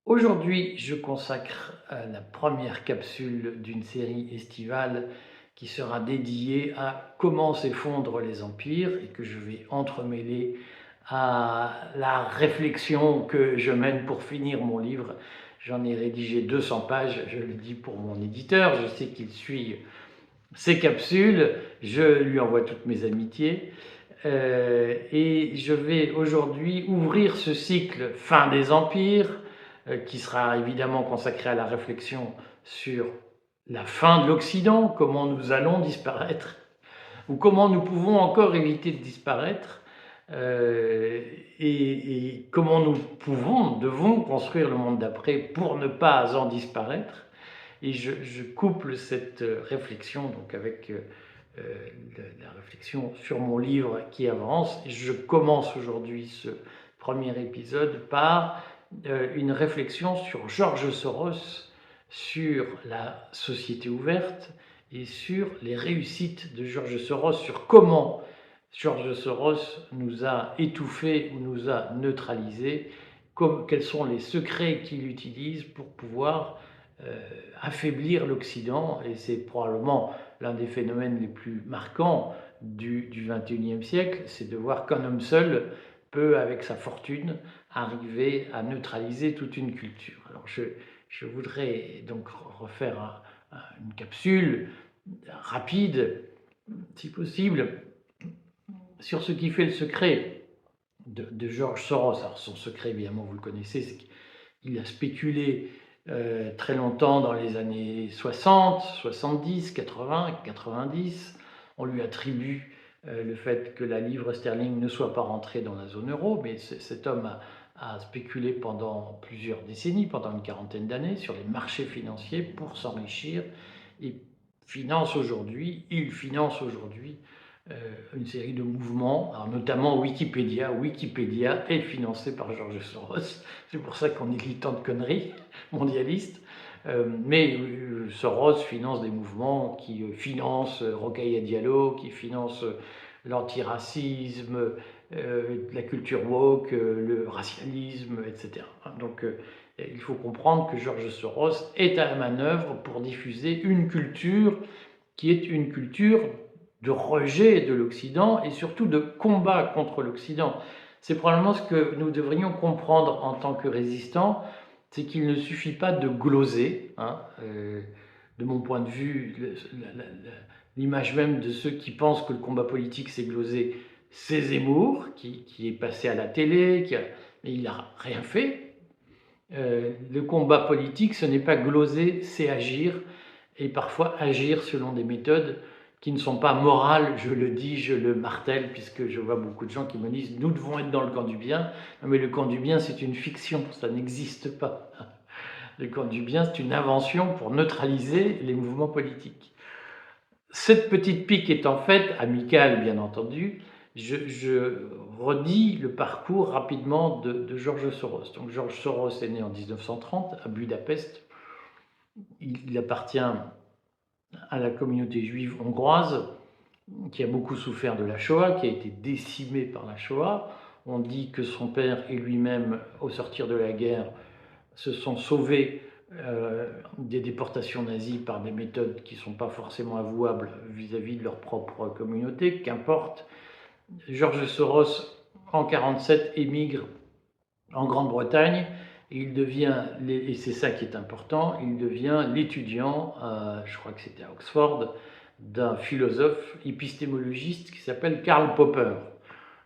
Aujourd'hui, je consacre la première capsule d'une série estivale qui sera dédiée à comment s'effondrent les empires et que je vais entremêler à la réflexion que je mène pour finir mon livre. J'en ai rédigé 200 pages, je le dis pour mon éditeur, je sais qu'il suit ces capsules, je lui envoie toutes mes amitiés. Et je vais aujourd'hui ouvrir ce cycle Fin des empires, qui sera évidemment consacré à la réflexion sur la fin de l'Occident, comment nous allons disparaître, ou comment nous pouvons encore éviter de disparaître, et comment nous devons construire le monde d'après pour ne pas en disparaître. Et je couple cette réflexion donc avec la réflexion sur mon livre qui avance. Je commence aujourd'hui ce premier épisode par une réflexion sur George Soros, sur la société ouverte et sur les réussites de George Soros, sur comment George Soros nous a étouffés ou nous a neutralisés, quels sont les secrets qu'il utilise pour pouvoir affaiblir l'Occident, et c'est probablement l'un des phénomènes les plus marquants du XXIe siècle, c'est de voir qu'un homme seul peut, avec sa fortune, arriver à neutraliser toute une culture. Alors je voudrais donc refaire une capsule rapide, si possible, sur ce qui fait le secret de George Soros. Alors son secret, évidemment, vous le connaissez, c'est qu'il a spéculé très longtemps dans les années 60, 70, 80, 90. On lui attribue le fait que la livre sterling ne soit pas rentrée dans la zone euro, mais cet homme a spéculé pendant plusieurs décennies, pendant une quarantaine d'années, sur les marchés financiers pour s'enrichir et il finance aujourd'hui une série de mouvements, alors notamment Wikipédia. Wikipédia est financé par George Soros, c'est pour ça qu'on y lit tant de conneries mondialistes. Mais Soros finance des mouvements qui financent Rokhaya Diallo, qui financent l'antiracisme, la culture woke, le racialisme, etc. Donc il faut comprendre que George Soros est à la manœuvre pour diffuser une culture qui est une culture de rejet de l'Occident et surtout de combat contre l'Occident. C'est probablement ce que nous devrions comprendre en tant que résistants, c'est qu'il ne suffit pas de gloser. De mon point de vue, l'image même de ceux qui pensent que le combat politique c'est gloser, c'est Zemmour, qui est passé à la télé, mais il n'a rien fait. Le combat politique, ce n'est pas gloser, c'est agir, et parfois agir selon des méthodes qui ne sont pas morales, je le dis, je le martèle, puisque je vois beaucoup de gens qui me disent « nous devons être dans le camp du bien ». Non, mais le camp du bien, c'est une fiction, ça n'existe pas. Le camp du bien, c'est une invention pour neutraliser les mouvements politiques. Cette petite pique étant faite, amicale bien entendu, je redis le parcours rapidement de George Soros. Donc George Soros est né en 1930 à Budapest. Il appartient à la communauté juive hongroise qui a beaucoup souffert de la Shoah, qui a été décimée par la Shoah. On dit que son père et lui-même, au sortir de la guerre, se sont sauvés des déportations nazies par des méthodes qui ne sont pas forcément avouables vis-à-vis de leur propre communauté. Qu'importe, George Soros, en 1947, émigre en Grande-Bretagne. Il devient, et c'est ça qui est important, il devient l'étudiant, je crois que c'était à Oxford, d'un philosophe épistémologiste qui s'appelle Karl Popper.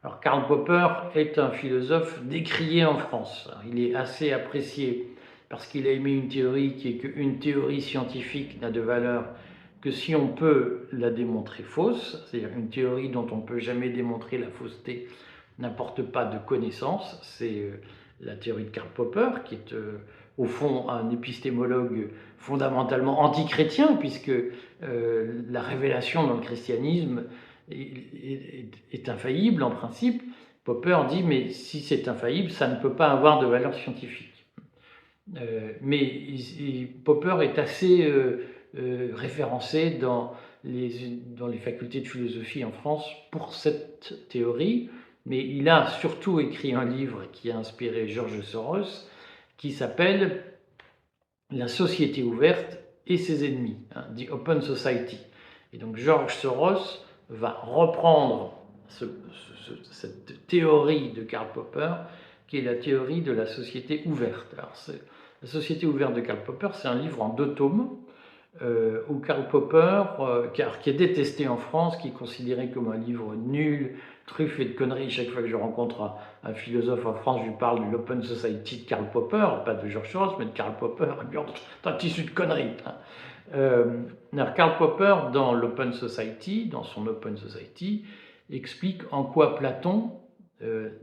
Alors Karl Popper est un philosophe décrié en France. Alors, il est assez apprécié parce qu'il a émis une théorie qui est qu'une théorie scientifique n'a de valeur que si on peut la démontrer fausse, c'est-à-dire une théorie dont on ne peut jamais démontrer la fausseté n'apporte pas de connaissances. C'est la théorie de Karl Popper, qui est au fond un épistémologue fondamentalement anti-chrétien, puisque la révélation dans le christianisme est infaillible en principe. Popper dit, mais si c'est infaillible, ça ne peut pas avoir de valeur scientifique. Mais Popper est assez référencé dans les facultés de philosophie en France pour cette théorie, mais il a surtout écrit un livre qui a inspiré George Soros, qui s'appelle La société ouverte et ses ennemis, hein, The Open Society. Et donc George Soros va reprendre cette théorie de Karl Popper, qui est la théorie de la société ouverte. Alors, la société ouverte de Karl Popper, c'est un livre en 2 tomes, où Karl Popper, qui est détesté en France, qui est considéré comme un livre nul, truffé de conneries. Chaque fois que je rencontre un philosophe en France, je lui parle de l'Open Society de Karl Popper, pas de George Soros, mais de Karl Popper. C'est un tissu de conneries. Hein. Karl Popper, dans l'Open Society, dans son Open Society, explique en quoi Platon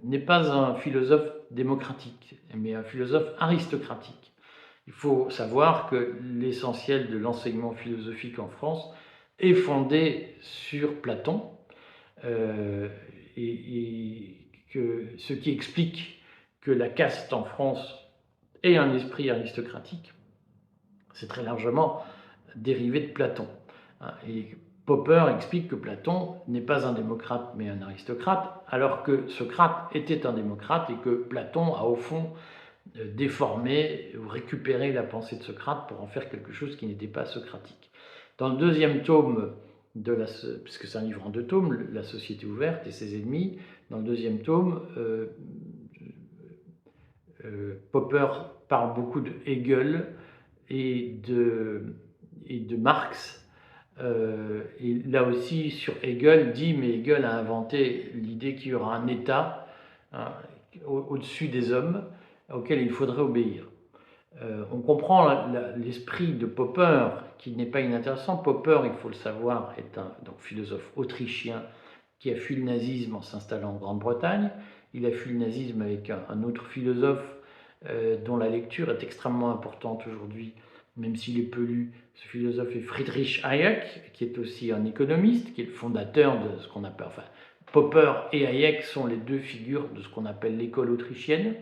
n'est pas un philosophe démocratique, mais un philosophe aristocratique. Il faut savoir que l'essentiel de l'enseignement philosophique en France est fondé sur Platon, et ce qui explique que la caste en France ait un esprit aristocratique, c'est très largement dérivé de Platon. Et Popper explique que Platon n'est pas un démocrate mais un aristocrate, alors que Socrate était un démocrate et que Platon a au fond déformé ou récupéré la pensée de Socrate pour en faire quelque chose qui n'était pas socratique. Dans le 2e tome, puisque c'est un livre en 2 tomes, La société ouverte et ses ennemis, dans le 2e tome, Popper parle beaucoup de Hegel et de Marx. Et là aussi, sur Hegel, mais Hegel a inventé l'idée qu'il y aura un État, hein, au-dessus des hommes, auquel il faudrait obéir. On comprend l'esprit de Popper, qui n'est pas inintéressant. Popper, il faut le savoir, est un philosophe autrichien qui a fui le nazisme en s'installant en Grande-Bretagne. Il a fui le nazisme avec un autre philosophe dont la lecture est extrêmement importante aujourd'hui, même s'il est peu lu. Ce philosophe est Friedrich Hayek, qui est aussi un économiste, qui est le fondateur de ce qu'on appelle... Enfin, Popper et Hayek sont les 2 figures de ce qu'on appelle l'école autrichienne.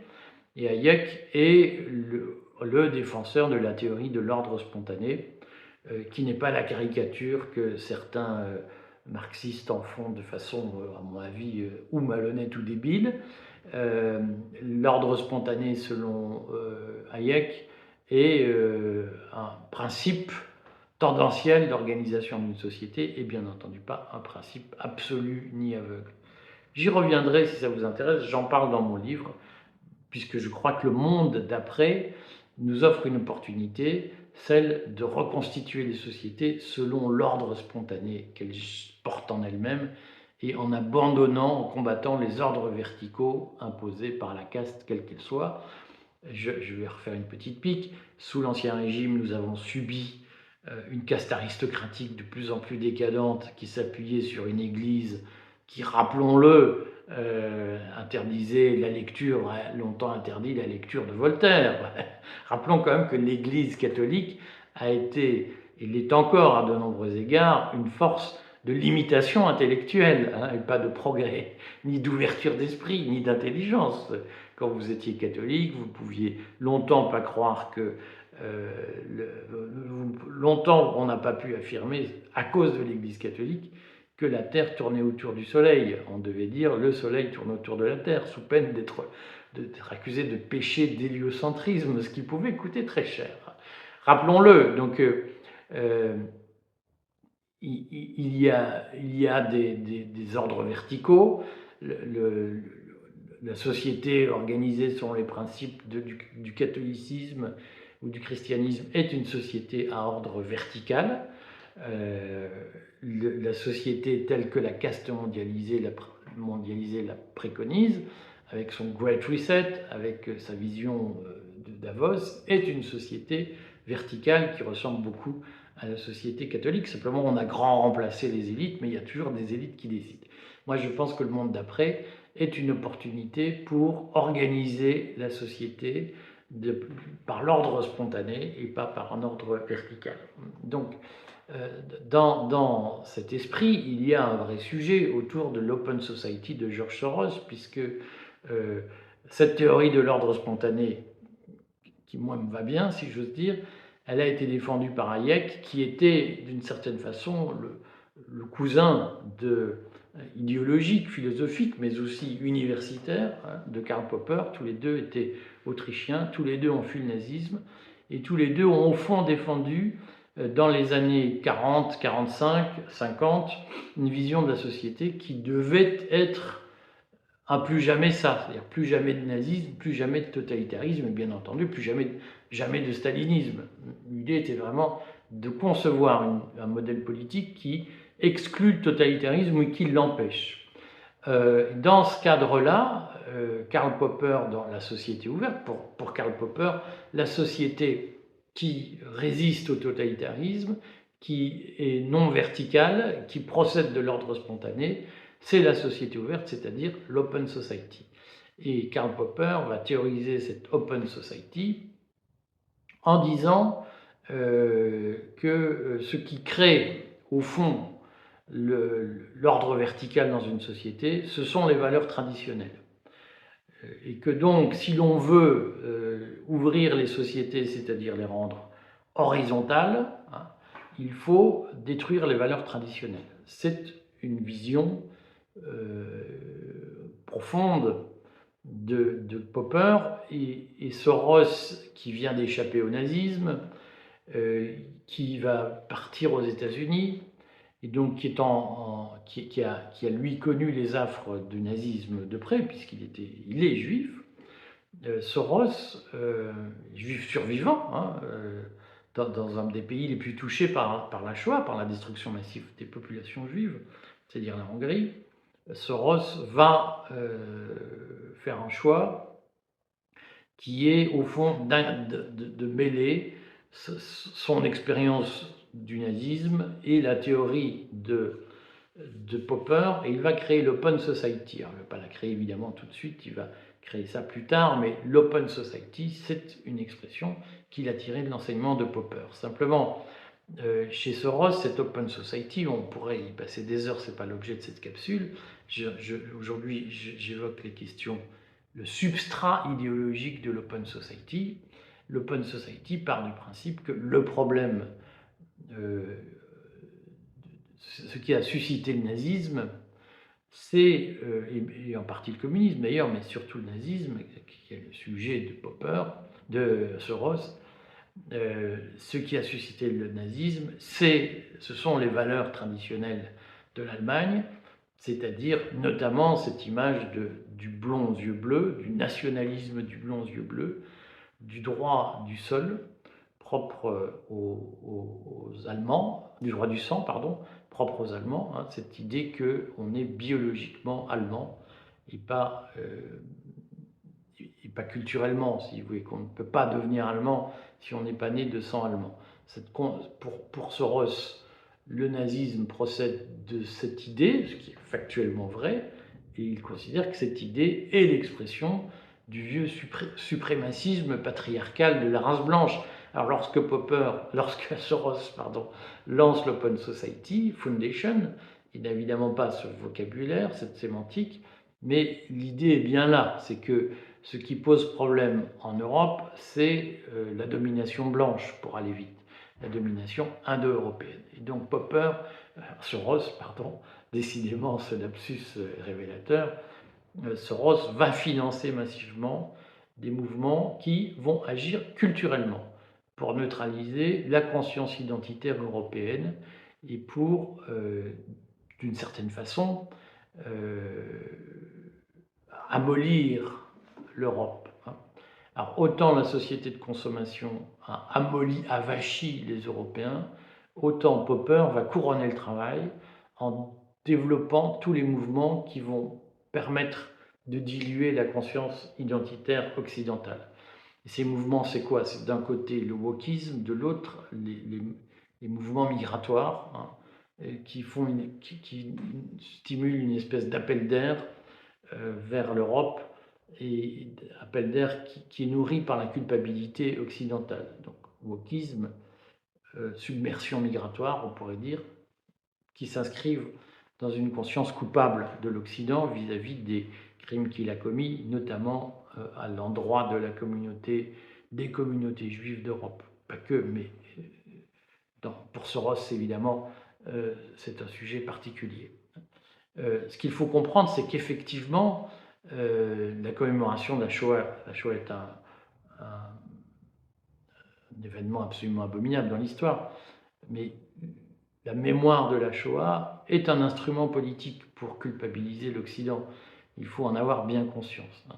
Et Hayek est le défenseur de la théorie de l'ordre spontané, qui n'est pas la caricature que certains marxistes en font de façon, à mon avis, ou malhonnête ou débile. L'ordre spontané, selon Hayek, est un principe tendanciel d'organisation d'une société et bien entendu pas un principe absolu ni aveugle. J'y reviendrai si ça vous intéresse, j'en parle dans mon livre, puisque je crois que le monde d'après nous offre une opportunité, celle de reconstituer les sociétés selon l'ordre spontané qu'elles portent en elles-mêmes et en abandonnant, en combattant les ordres verticaux imposés par la caste, quelle qu'elle soit. Je vais refaire une petite pique. Sous l'Ancien Régime, nous avons subi une caste aristocratique de plus en plus décadente qui s'appuyait sur une église qui, rappelons-le, interdisait la lecture, a longtemps interdit la lecture de Voltaire. Rappelons quand même que l'Église catholique a été, et l'est encore à de nombreux égards, une force de limitation intellectuelle, hein, et pas de progrès, ni d'ouverture d'esprit, ni d'intelligence. Quand vous étiez catholique, vous pouviez longtemps pas croire que... longtemps, on n'a pas pu affirmer, à cause de l'Église catholique, que la Terre tournait autour du Soleil. On devait dire le Soleil tourne autour de la Terre, sous peine d'être accusé de péché d'héliocentrisme, ce qui pouvait coûter très cher. Rappelons-le, donc il y a des ordres verticaux. La société organisée selon les principes du catholicisme ou du christianisme est une société à ordre vertical. La société telle que la caste mondialisée la préconise, avec son Great Reset, avec sa vision de Davos, est une société verticale qui ressemble beaucoup à la société catholique. Simplement, on a grand remplacé les élites, mais il y a toujours des élites qui décident. Moi, je pense que le monde d'après est une opportunité pour organiser la société par l'ordre spontané et pas par un ordre vertical. Donc, dans cet esprit, il y a un vrai sujet autour de l'Open Society de George Soros, puisque cette théorie de l'ordre spontané, qui moi me va bien, si j'ose dire, elle a été défendue par Hayek, qui était d'une certaine façon le cousin de idéologique, philosophique, mais aussi universitaire, hein, de Karl Popper. Tous les deux étaient autrichiens, tous les deux ont fui le nazisme, et tous les deux ont au fond défendu, dans les années 40, 45, 50, une vision de la société qui devait être un plus jamais ça, c'est-à-dire plus jamais de nazisme, plus jamais de totalitarisme, et bien entendu, plus jamais de stalinisme. L'idée était vraiment de concevoir un modèle politique qui exclut le totalitarisme ou qui l'empêche. Dans ce cadre-là, Karl Popper, dans La société ouverte, pour Karl Popper, la société qui résiste au totalitarisme, qui est non verticale, qui procède de l'ordre spontané, c'est la société ouverte, c'est-à-dire l'open society. Et Karl Popper va théoriser cette open society en disant que ce qui crée, au fond, l'ordre vertical dans une société, ce sont les valeurs traditionnelles. Et que donc, si l'on veut ouvrir les sociétés, c'est-à-dire les rendre horizontales, hein, il faut détruire les valeurs traditionnelles. C'est une vision profonde de Popper, et Soros, qui vient d'échapper au nazisme, qui va partir aux États-Unis, et donc qui a lui connu les affres du nazisme de près, il est juif. Soros, juif survivant, hein, dans un des pays les plus touchés par la Shoah, par la destruction massive des populations juives, c'est-à-dire la Hongrie. Soros va faire un choix qui est au fond de mêler son expérience du nazisme et la théorie de Popper, et il va créer l'Open Society. Alors, il ne va pas la créer évidemment tout de suite, il va créer ça plus tard, mais l'Open Society, c'est une expression qu'il a tirée de l'enseignement de Popper. Simplement, chez Soros, cette Open Society, on pourrait y passer des heures, ce n'est pas l'objet de cette capsule. Aujourd'hui, j'évoque les questions, le substrat idéologique de l'Open Society. L'Open Society part du principe que le problème, ce qui a suscité le nazisme, c'est, et en partie le communisme d'ailleurs, mais surtout le nazisme, qui est le sujet de Popper, de Soros, ce qui a suscité le nazisme, ce sont les valeurs traditionnelles de l'Allemagne, c'est-à-dire notamment cette image du blond aux yeux bleus, du nationalisme du blond aux yeux bleus, du droit du sol, propre aux Allemands, du droit du sang, pardon, propre aux Allemands, hein, cette idée qu'on est biologiquement allemand et pas culturellement, si vous voulez, qu'on ne peut pas devenir allemand si on n'est pas né de sang allemand. Pour Soros, le nazisme procède de cette idée, ce qui est factuellement vrai, et il considère que cette idée est l'expression du vieux suprémacisme patriarcal de la race blanche. Alors lorsque Soros lance l'Open Society Foundation, il n'a évidemment pas ce vocabulaire, cette sémantique, mais l'idée est bien là, c'est que ce qui pose problème en Europe, c'est la domination blanche, pour aller vite, la domination indo-européenne. Et donc Soros, décidément ce lapsus révélateur, Soros va financer massivement des mouvements qui vont agir culturellement pour neutraliser la conscience identitaire européenne et pour, d'une certaine façon, amollir l'Europe. Alors autant la société de consommation a avachi les Européens, autant Popper va couronner le travail en développant tous les mouvements qui vont permettre de diluer la conscience identitaire occidentale. Et ces mouvements, c'est quoi? C'est d'un côté le wokisme, de l'autre les mouvements migratoires, hein, qui stimulent une espèce d'appel d'air vers l'Europe, et appel d'air qui est nourri par la culpabilité occidentale. Donc wokisme, submersion migratoire, on pourrait dire, qui s'inscrivent dans une conscience coupable de l'Occident vis-à-vis des crimes qu'il a commis, notamment à l'endroit de des communautés juives d'Europe. Pas que, mais pour Soros, évidemment, c'est un sujet particulier. Ce qu'il faut comprendre, c'est qu'effectivement, la commémoration de la Shoah est un événement absolument abominable dans l'histoire, mais la mémoire de la Shoah est un instrument politique pour culpabiliser l'Occident. Il faut en avoir bien conscience, hein.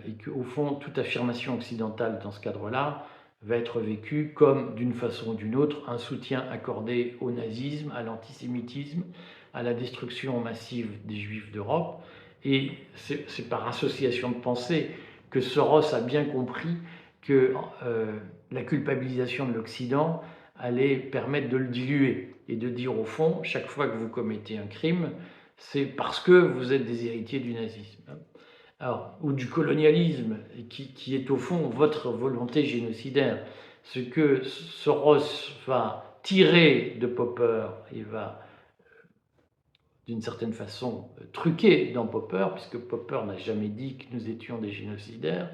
Et qu'au fond, toute affirmation occidentale dans ce cadre-là va être vécue comme, d'une façon ou d'une autre, un soutien accordé au nazisme, à l'antisémitisme, à la destruction massive des Juifs d'Europe. Et c'est par association de pensée que Soros a bien compris que la culpabilisation de l'Occident allait permettre de le diluer et de dire au fond, chaque fois que vous commettez un crime, c'est parce que vous êtes des héritiers du nazisme. Alors, ou du colonialisme, qui est au fond votre volonté génocidaire. Ce que Soros va tirer de Popper, il va d'une certaine façon truquer dans Popper, puisque Popper n'a jamais dit que nous étions des génocidaires.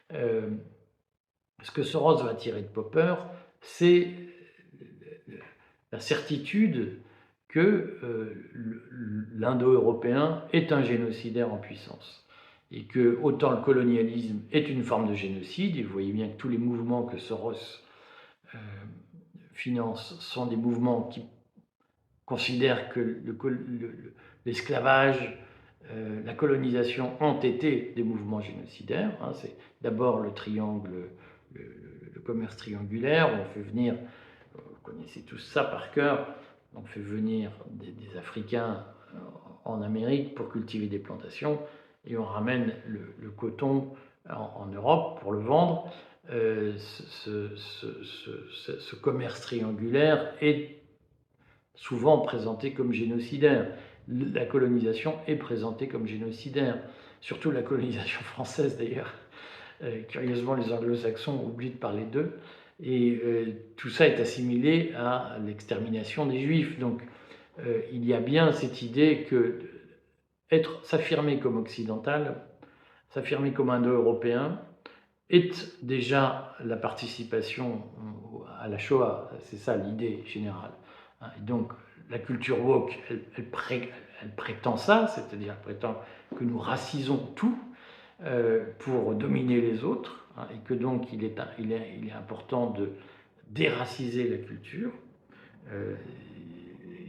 Ce que Soros va tirer de Popper, c'est la certitude que l'indo-européen est un génocidaire en puissance. Et que autant le colonialisme est une forme de génocide, et vous voyez bien que tous les mouvements que Soros finance sont des mouvements qui considèrent que l'esclavage, la colonisation ont été des mouvements génocidaires. Hein. C'est d'abord le triangle, le commerce triangulaire, où on fait venir, vous connaissez tous ça par cœur, on fait venir des Africains en Amérique pour cultiver des plantations, et on ramène le coton en Europe pour le vendre. Ce commerce triangulaire est souvent présenté comme génocidaire. La colonisation est présentée comme génocidaire, surtout la colonisation française d'ailleurs. Curieusement, les anglo-saxons oublient de parler d'eux, et tout ça est assimilé à l'extermination des juifs. Donc il y a bien cette idée que s'affirmer comme occidental, s'affirmer comme indo-européen, est déjà la participation à la Shoah. C'est ça l'idée générale. Et donc la culture woke, elle prétend ça, c'est-à-dire elle prétend que nous racisons tout pour dominer les autres, hein, et que donc il est important de déraciser la culture,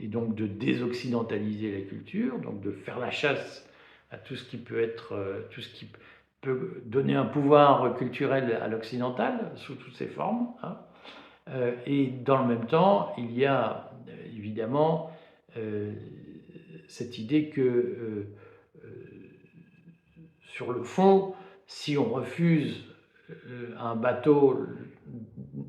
et donc de désoccidentaliser la culture, donc de faire la chasse à tout ce qui peut être, tout ce qui peut donner un pouvoir culturel à l'occidental sous toutes ses formes, hein. Et dans le même temps, il y a évidemment cette idée que sur le fond, si on refuse à un bateau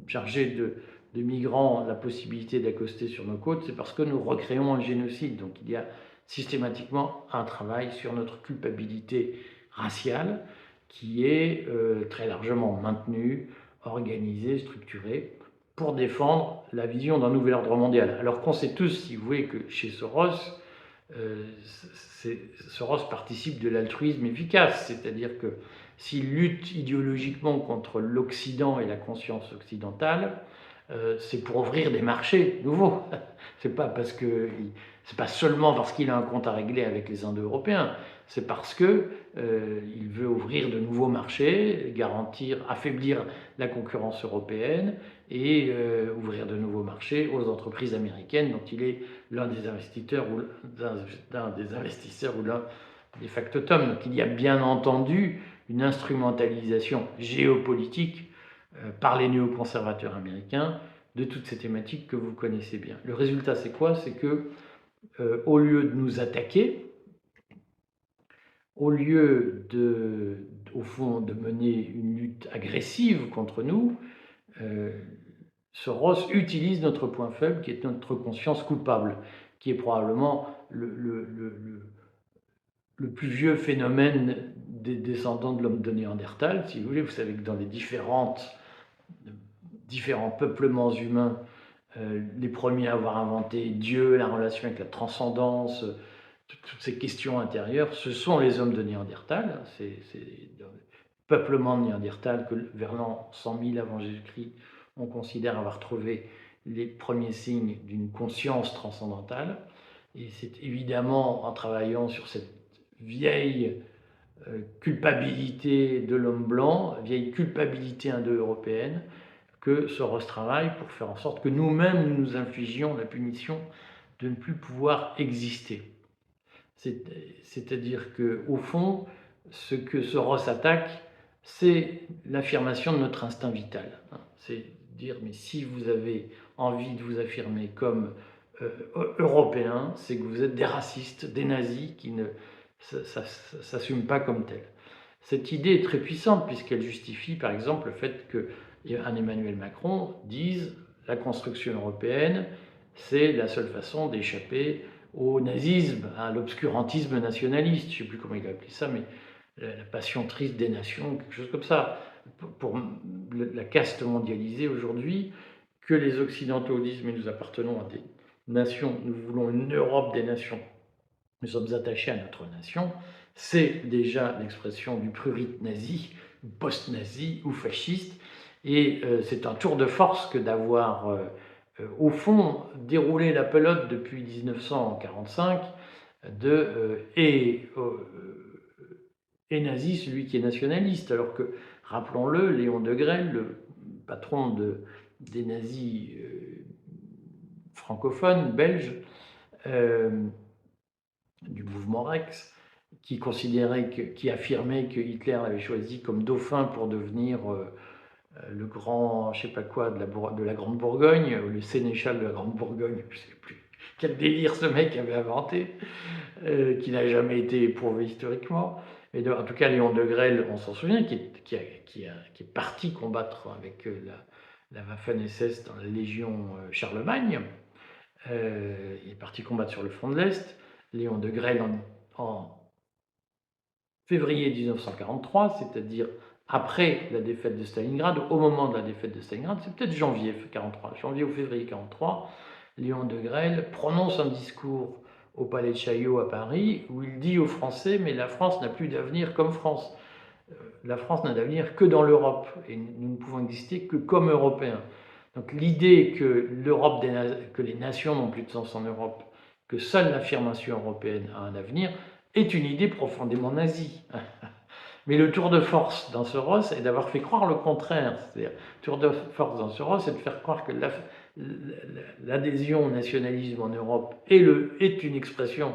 chargé de migrants la possibilité d'accoster sur nos côtes, c'est parce que nous recréons un génocide. Donc il y a systématiquement un travail sur notre culpabilité raciale qui est très largement maintenue, organisée, structurée, pour défendre la vision d'un nouvel ordre mondial. Alors qu'on sait tous, si vous voulez, que chez Soros, Soros participe de l'altruisme efficace, c'est-à-dire que s'il lutte idéologiquement contre l'Occident et la conscience occidentale, c'est pour ouvrir des marchés nouveaux. C'est pas seulement parce qu'il a un compte à régler avec les Indo-Européens, c'est parce que il veut ouvrir de nouveaux marchés, affaiblir la concurrence européenne et ouvrir de nouveaux marchés aux entreprises américaines dont il est l'un des investisseurs ou l'un des factotums. Donc il y a bien entendu une instrumentalisation géopolitique par les néoconservateurs américains de toutes ces thématiques que vous connaissez bien. Le résultat, c'est quoi? C'est que au lieu de nous attaquer, au lieu au fond, de mener une lutte agressive contre nous, Soros utilise notre point faible, qui est notre conscience coupable, qui est probablement le plus vieux phénomène des descendants de l'homme de Néandertal. Si vous voulez, vous savez que dans les différents peuplements humains, les premiers à avoir inventé Dieu, la relation avec la transcendance, toutes ces questions intérieures, ce sont les hommes de Néandertal. C'est le peuplement de Néandertal que vers l'an 100 000 avant Jésus-Christ, on considère avoir trouvé les premiers signes d'une conscience transcendantale. Et c'est évidemment en travaillant sur cette vieille culpabilité de l'homme blanc, vieille culpabilité indo-européenne, que Soros travaille pour faire en sorte que nous-mêmes, nous nous infligions la punition de ne plus pouvoir exister. C'est-à-dire qu'au fond, ce que Soros attaque, c'est l'affirmation de notre instinct vital. C'est dire, mais si vous avez envie de vous affirmer comme européen, c'est que vous êtes des racistes, des nazis qui ne s'assument pas comme tels. Cette idée est très puissante puisqu'elle justifie par exemple le fait qu'un Emmanuel Macron dise la construction européenne, c'est la seule façon d'échapper au nazisme, à l'obscurantisme nationaliste, je ne sais plus comment il a appelé ça, mais la passion triste des nations, quelque chose comme ça. Pour la caste mondialisée aujourd'hui, que les Occidentaux disent, mais nous appartenons à des nations, nous voulons une Europe des nations, nous sommes attachés à notre nation, c'est déjà l'expression du prurit nazi, post-nazi ou fasciste, et c'est un tour de force que d'avoir, au fond, déroulé la pelote depuis 1945 et nazi celui qui est nationaliste, alors que, rappelons-le, Léon Degrelle, le patron des nazis francophones, belges, du mouvement Rex, qui affirmait que Hitler l'avait choisi comme dauphin pour devenir le grand, je sais pas quoi, de la Grande Bourgogne, ou le sénéchal de la Grande Bourgogne, je sais plus. Quel délire ce mec avait inventé, qui n'a jamais été éprouvé historiquement. Et en tout cas, Léon Degrelle, on s'en souvient, qui est parti combattre avec la Waffen-SS dans la Légion Charlemagne. Il est parti combattre sur le front de l'Est. Léon Degrelle en février 1943, c'est-à-dire après la défaite de Stalingrad, au moment de la défaite de Stalingrad, c'est peut-être janvier 43, janvier ou février 43, Léon Degrelle prononce un discours au Palais de Chaillot à Paris où il dit aux Français « mais la France n'a plus d'avenir comme France. La France n'a d'avenir que dans l'Europe et nous ne pouvons exister que comme Européens. » Donc l'idée que les nations n'ont plus de sens en Europe, que seule l'affirmation européenne a un avenir, est une idée profondément nazie. Mais le tour de force dans Soros est d'avoir fait croire le contraire. C'est-à-dire, le tour de force dans Soros, c'est de faire croire que l'adhésion au nationalisme en Europe est une expression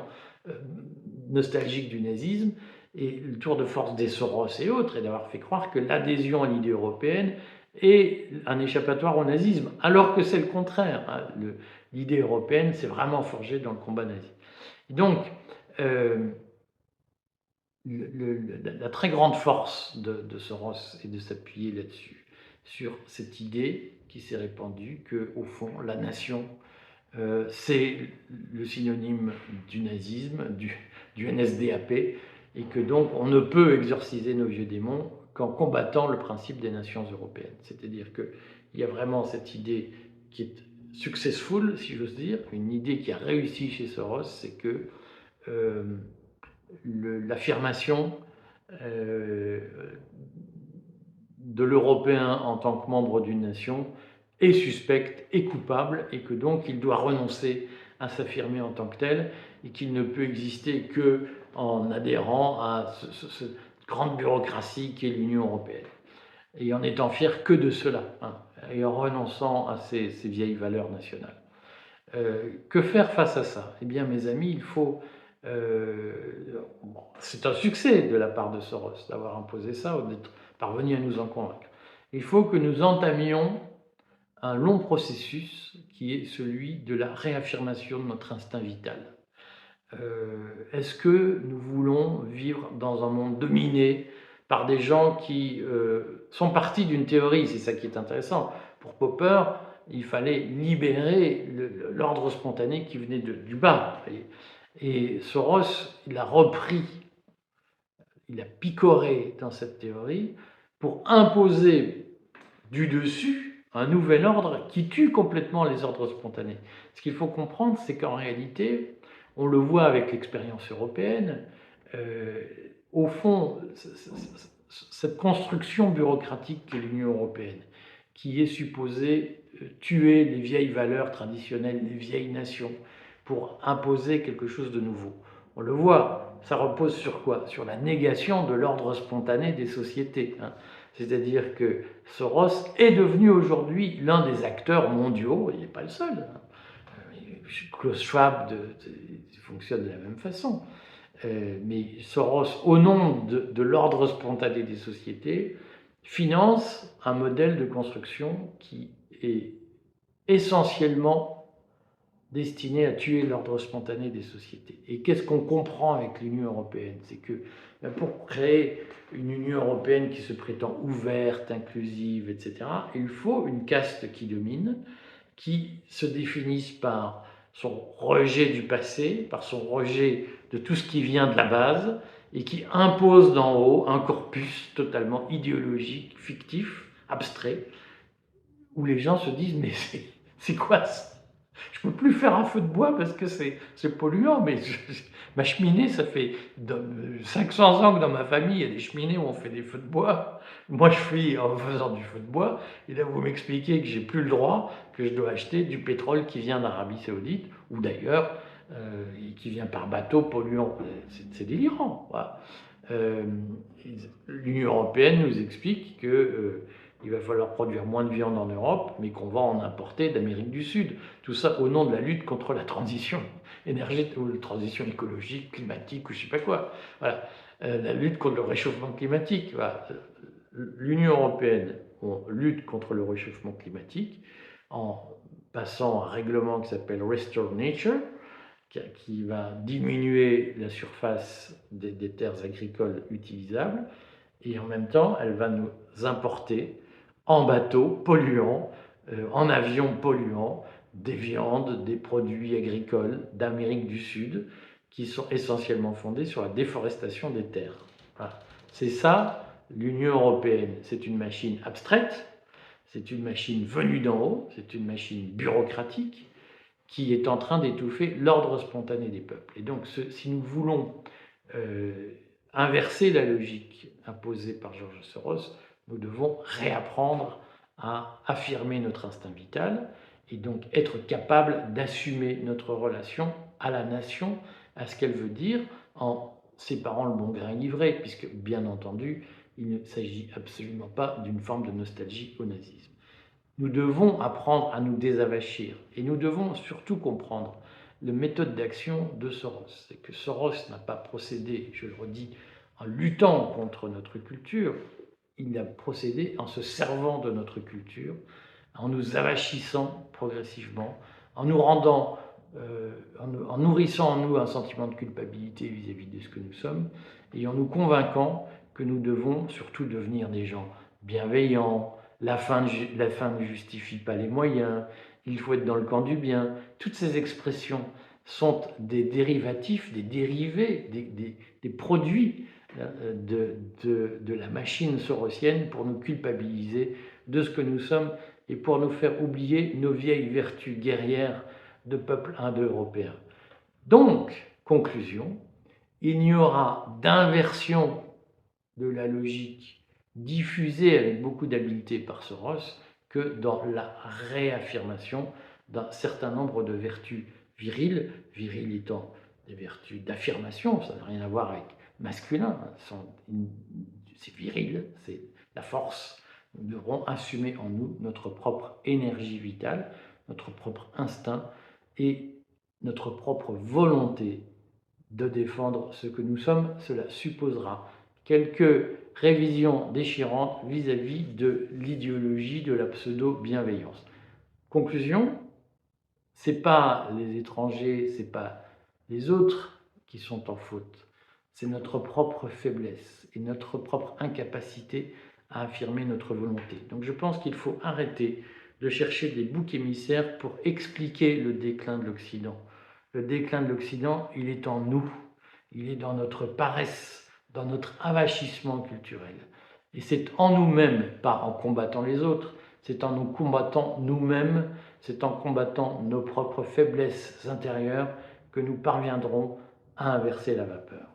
nostalgique du nazisme, et le tour de force des Soros et autres est d'avoir fait croire que l'adhésion à l'idée européenne est un échappatoire au nazisme, alors que c'est le contraire. L'idée européenne s'est vraiment forgée dans le combat nazi. Et donc, la très grande force de Soros est de s'appuyer là-dessus, sur cette idée qui s'est répandue qu'au fond, la nation, c'est le synonyme du nazisme, du NSDAP, et que donc on ne peut exorciser nos vieux démons qu'en combattant le principe des nations européennes. C'est-à-dire qu'il y a vraiment cette idée qui est successful, si j'ose dire, une idée qui a réussi chez Soros, c'est que l'affirmation de l'Européen en tant que membre d'une nation est suspecte et coupable, et que donc il doit renoncer à s'affirmer en tant que tel, et qu'il ne peut exister qu'en adhérant à cette grande bureaucratie qui est l'Union européenne, et en étant fier que de cela, et en renonçant à ces vieilles valeurs nationales. Que faire face à ça? Eh bien, mes amis, il faut... c'est un succès de la part de Soros d'avoir imposé ça, ou d'être parvenu à nous en convaincre. Il faut que nous entamions un long processus qui est celui de la réaffirmation de notre instinct vital. Est-ce que nous voulons vivre dans un monde dominé par des gens qui sont partis d'une théorie? C'est ça qui est intéressant. Pour Popper, il fallait libérer l'ordre spontané qui venait du bas. Et Soros, il a repris, il a picoré dans cette théorie pour imposer du dessus un nouvel ordre qui tue complètement les ordres spontanés. Ce qu'il faut comprendre, c'est qu'en réalité, on le voit avec l'expérience européenne, au fond, cette construction bureaucratique qu'est l'Union européenne, qui est supposée tuer les vieilles valeurs traditionnelles des vieilles nations, pour imposer quelque chose de nouveau. On le voit, ça repose sur quoi? Sur la négation de l'ordre spontané des sociétés, hein. C'est-à-dire que Soros est devenu aujourd'hui l'un des acteurs mondiaux, il n'est pas le seul, hein. Klaus Schwab fonctionne de la même façon. Mais Soros, au nom de l'ordre spontané des sociétés, finance un modèle de construction qui est essentiellement destiné à tuer l'ordre spontané des sociétés. Et qu'est-ce qu'on comprend avec l'Union européenne? C'est que pour créer une Union européenne qui se prétend ouverte, inclusive, etc., il faut une caste qui domine, qui se définisse par son rejet du passé, par son rejet de tout ce qui vient de la base, et qui impose d'en haut un corpus totalement idéologique, fictif, abstrait, où les gens se disent mais c'est quoi ça? Je ne peux plus faire un feu de bois parce que c'est polluant, mais ma cheminée, ça fait 500 ans que dans ma famille, il y a des cheminées où on fait des feux de bois. Moi, je suis en faisant du feu de bois, et là, vous m'expliquez que j'ai plus le droit, que je dois acheter du pétrole qui vient d'Arabie Saoudite, ou d'ailleurs, qui vient par bateau polluant. C'est délirant. Voilà. L'Union européenne nous explique que il va falloir produire moins de viande en Europe, mais qu'on va en importer d'Amérique du Sud. Tout ça au nom de la lutte contre la transition énergétique, ou la transition écologique, climatique, ou je ne sais pas quoi. Voilà. La lutte contre le réchauffement climatique. Voilà. L'Union européenne lutte contre le réchauffement climatique en passant un règlement qui s'appelle Restore Nature, qui va diminuer la surface des terres agricoles utilisables, et en même temps, elle va nous importer en bateau polluant, en avion polluant, des viandes, des produits agricoles d'Amérique du Sud qui sont essentiellement fondés sur la déforestation des terres. Voilà. C'est ça, l'Union européenne. C'est une machine abstraite, c'est une machine venue d'en haut, c'est une machine bureaucratique qui est en train d'étouffer l'ordre spontané des peuples. Et donc, si nous voulons inverser la logique imposée par George Soros, nous devons réapprendre à affirmer notre instinct vital et donc être capable d'assumer notre relation à la nation, à ce qu'elle veut dire, en séparant le bon grain livré, puisque bien entendu, il ne s'agit absolument pas d'une forme de nostalgie au nazisme. Nous devons apprendre à nous désavachir et nous devons surtout comprendre la méthode d'action de Soros. C'est que Soros n'a pas procédé, je le redis, en luttant contre notre culture, il a procédé en se servant de notre culture, en nous avachissant progressivement, en nous rendant, en nourrissant en nous un sentiment de culpabilité vis-à-vis de ce que nous sommes, et en nous convainquant que nous devons surtout devenir des gens bienveillants. La fin ne justifie pas les moyens, il faut être dans le camp du bien. Toutes ces expressions sont des dérivatifs, des dérivés, des produits de la machine sorosienne pour nous culpabiliser de ce que nous sommes et pour nous faire oublier nos vieilles vertus guerrières de peuple indo-européen. Donc, conclusion, il n'y aura d'inversion de la logique diffusée avec beaucoup d'habileté par Soros que dans la réaffirmation d'un certain nombre de vertus viriles, viriles étant des vertus d'affirmation, ça n'a rien à voir avec masculin, c'est viril, c'est la force. Nous devrons assumer en nous notre propre énergie vitale, notre propre instinct et notre propre volonté de défendre ce que nous sommes. Cela supposera quelques révisions déchirantes vis-à-vis de l'idéologie de la pseudo-bienveillance. Conclusion, c'est pas les étrangers, c'est pas les autres qui sont en faute, c'est notre propre faiblesse et notre propre incapacité à affirmer notre volonté. Donc je pense qu'il faut arrêter de chercher des boucs émissaires pour expliquer le déclin de l'Occident. Le déclin de l'Occident, il est en nous, il est dans notre paresse, dans notre avachissement culturel. Et c'est en nous-mêmes, pas en combattant les autres, c'est en nous combattant nous-mêmes, c'est en combattant nos propres faiblesses intérieures que nous parviendrons à inverser la vapeur.